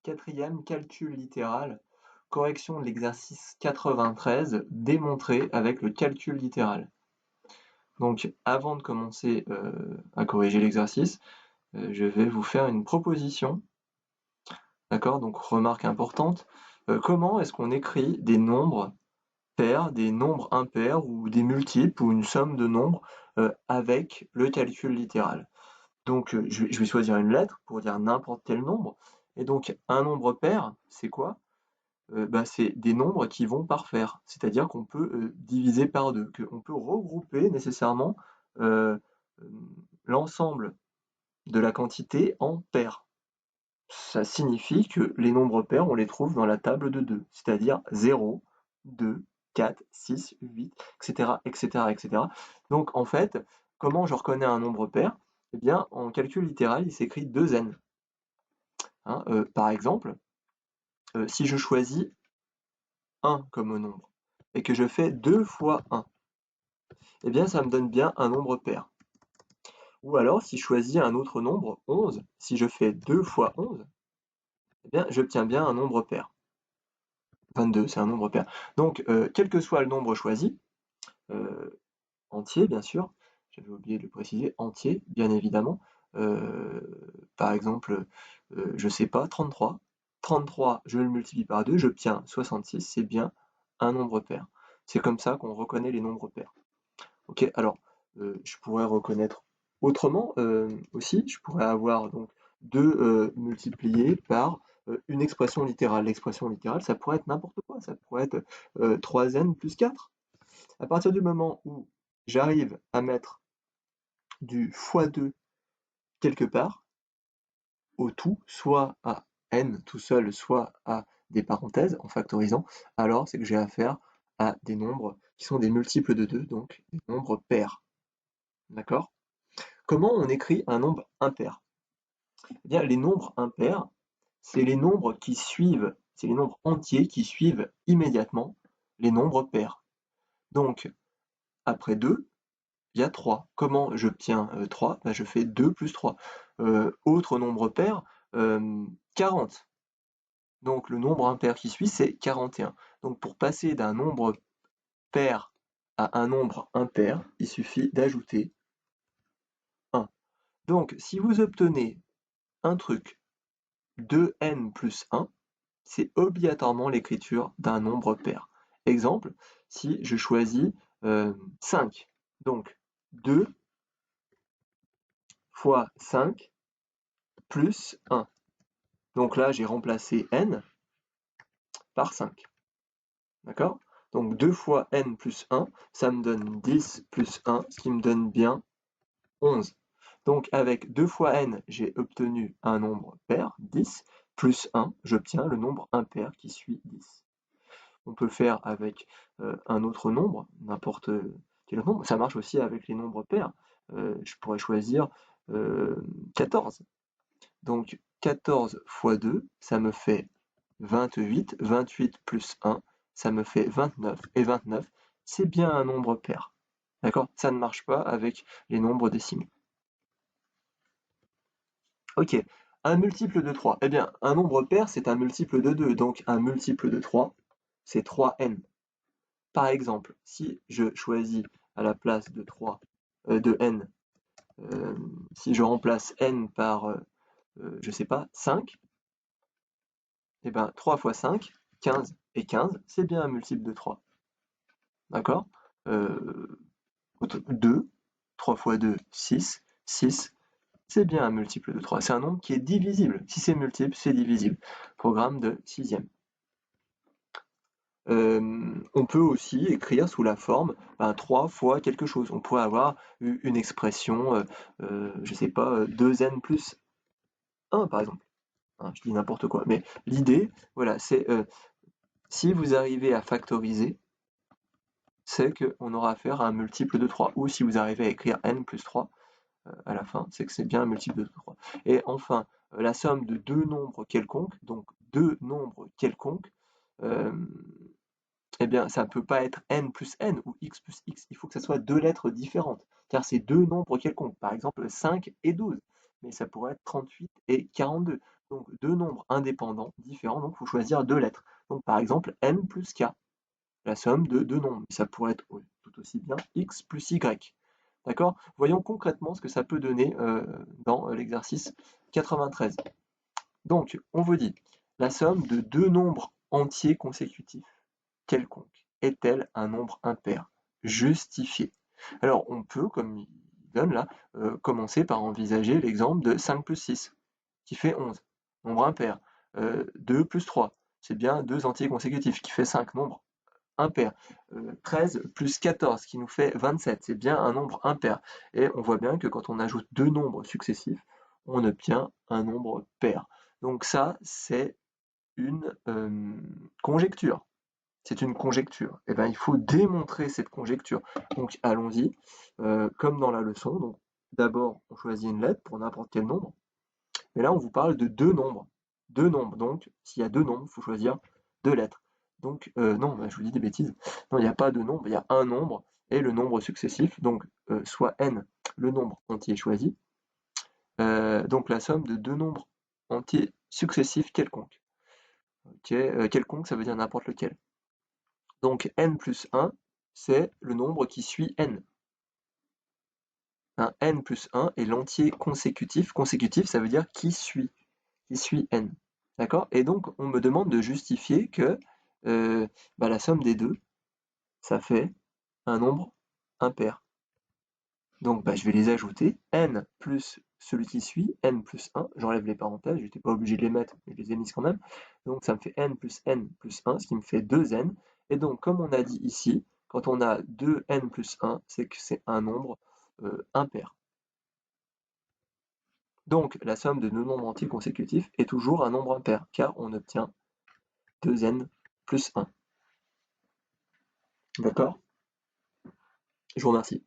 Quatrième, calcul littéral. Correction de l'exercice 93, démontré avec le calcul littéral. Donc, avant de commencer à corriger l'exercice, je vais vous faire une proposition. D'accord? Donc, remarque importante. Comment est-ce qu'on écrit des nombres pairs, des nombres impairs ou des multiples ou une somme de nombres avec le calcul littéral? Donc, je vais choisir une lettre pour dire n'importe quel nombre. Et donc, un nombre pair, c'est quoi? C'est des nombres qui vont par paires. C'est-à-dire qu'on peut diviser par deux, qu'on peut regrouper nécessairement euh, l'ensemble de la quantité en paires. Ça signifie que les nombres pairs, on les trouve dans la table de 2, c'est-à-dire 0, 2, 4, 6, 8, etc., etc., etc. Donc, en fait, comment je reconnais un nombre pair? Eh bien, en calcul littéral, il s'écrit 2n. Hein, par exemple, si je choisis 1 comme nombre et que je fais 2 fois 1, eh bien, ça me donne bien un nombre pair. Ou alors, si je choisis un autre nombre, 11, si je fais 2 fois 11, eh bien, j'obtiens bien un nombre pair. 22, c'est un nombre pair. Donc, quel que soit le nombre choisi, entier bien sûr, j'avais oublié de le préciser, entier bien évidemment, par exemple, je sais pas, 33. 33, je le multiplie par 2, j'obtiens 66, c'est bien un nombre pair. C'est comme ça qu'on reconnaît les nombres pairs. Ok, alors, je pourrais reconnaître autrement aussi, je pourrais avoir donc 2 multiplié par une expression littérale. L'expression littérale, ça pourrait être n'importe quoi, ça pourrait être 3n plus 4. À partir du moment où j'arrive à mettre du x2 quelque part, au tout, soit à n tout seul, soit à des parenthèses en factorisant, alors c'est que j'ai affaire à des nombres qui sont des multiples de 2, donc des nombres pairs. D'accord? Comment on écrit un nombre impair? Eh bien, les nombres impairs, c'est les nombres qui suivent, c'est les nombres entiers qui suivent immédiatement les nombres pairs. Donc, après 2, il y a 3. Comment j'obtiens 3? Je fais 2 plus 3. Autre nombre pair, 40. Donc le nombre impair qui suit, c'est 41. Donc pour passer d'un nombre pair à un nombre impair, il suffit d'ajouter 1. Donc si vous obtenez un truc 2n plus 1, c'est obligatoirement l'écriture d'un nombre pair. Exemple, si je choisis 5, donc 2 fois 5 plus 1. Donc là, j'ai remplacé n par 5. D'accord? Donc 2 fois n plus 1, ça me donne 10 plus 1, ce qui me donne bien 11. Donc avec 2 fois n, j'ai obtenu un nombre pair, 10, plus 1, j'obtiens le nombre impair qui suit 10. On peut faire avec un autre nombre, n'importe quel nombre. Ça marche aussi avec les nombres pairs. Je pourrais choisir 14. Donc 14 fois 2, ça me fait 28. 28 plus 1, ça me fait 29. Et 29, c'est bien un nombre pair. D'accord? Ça ne marche pas avec les nombres décimaux. Ok, un multiple de 3. Eh bien, un nombre pair, c'est un multiple de 2. Donc un multiple de 3, c'est 3n. Par exemple, si je choisis à la place de 3, de n, si je remplace n par, je sais pas, 5, eh ben 3 fois 5, 15, et 15, c'est bien un multiple de 3. D'accord? 2, 3 fois 2, 6, 6, c'est bien un multiple de 3. C'est un nombre qui est divisible. Si c'est multiple, c'est divisible. Programme de 6e. On peut aussi écrire sous la forme 3 fois quelque chose. On pourrait avoir une expression, je sais pas, 2n plus 1 par exemple. Hein, je dis n'importe quoi. Mais l'idée, voilà, c'est si vous arrivez à factoriser, c'est qu'on aura affaire à un multiple de 3. Ou si vous arrivez à écrire n plus 3 à la fin, c'est que c'est bien un multiple de 3. Et enfin, la somme de deux nombres quelconques, donc deux nombres quelconques, eh bien, ça ne peut pas être n plus n ou x plus x. Il faut que ça soit deux lettres différentes, car c'est deux nombres quelconques. Par exemple, 5 et 12. Mais ça pourrait être 38 et 42. Donc deux nombres indépendants, différents, donc il faut choisir deux lettres. Donc par exemple, n plus k, la somme de deux nombres. Ça pourrait être tout aussi bien x plus y. D'accord? Voyons concrètement ce que ça peut donner dans l'exercice 93. Donc, on vous dit, la somme de deux nombres entiers consécutifs quelconque est-elle un nombre impair? Justifié. Alors, on peut, comme il donne là, commencer par envisager l'exemple de 5 plus 6, qui fait 11, nombre impair. 2 plus 3, c'est bien deux entiers consécutifs, qui fait 5, nombre impair. 13 plus 14, qui nous fait 27, c'est bien un nombre impair. Et on voit bien que quand on ajoute deux nombres successifs, on obtient un nombre pair. Donc ça, c'est une conjecture. C'est une conjecture. Et bien, il faut démontrer cette conjecture. Donc, allons-y, comme dans la leçon. Donc, d'abord, on choisit une lettre pour n'importe quel nombre. Mais là, on vous parle de deux nombres. Deux nombres. Donc, s'il y a deux nombres, il faut choisir deux lettres. Donc, non, je vous dis des bêtises. Non, il n'y a pas de nombre, il y a un nombre et le nombre successif. Donc, soit n, le nombre entier choisi. Donc, la somme de deux nombres entiers successifs quelconques. Ok, quelconque, ça veut dire n'importe lequel. Donc n plus 1, c'est le nombre qui suit n. Un n plus 1 est l'entier consécutif. Consécutif, ça veut dire qui suit n. D'accord? Et donc, on me demande de justifier que la somme des deux, ça fait un nombre impair. Donc, je vais les ajouter. N plus celui qui suit, n plus 1. J'enlève les parenthèses, je n'étais pas obligé de les mettre, mais je les ai mises quand même. Donc, ça me fait n plus 1, ce qui me fait 2n. Et donc, comme on a dit ici, quand on a 2n plus 1, c'est que c'est un nombre impair. Donc, la somme de deux nombres entiers consécutifs est toujours un nombre impair, car on obtient 2n plus 1. D'accord? Je vous remercie.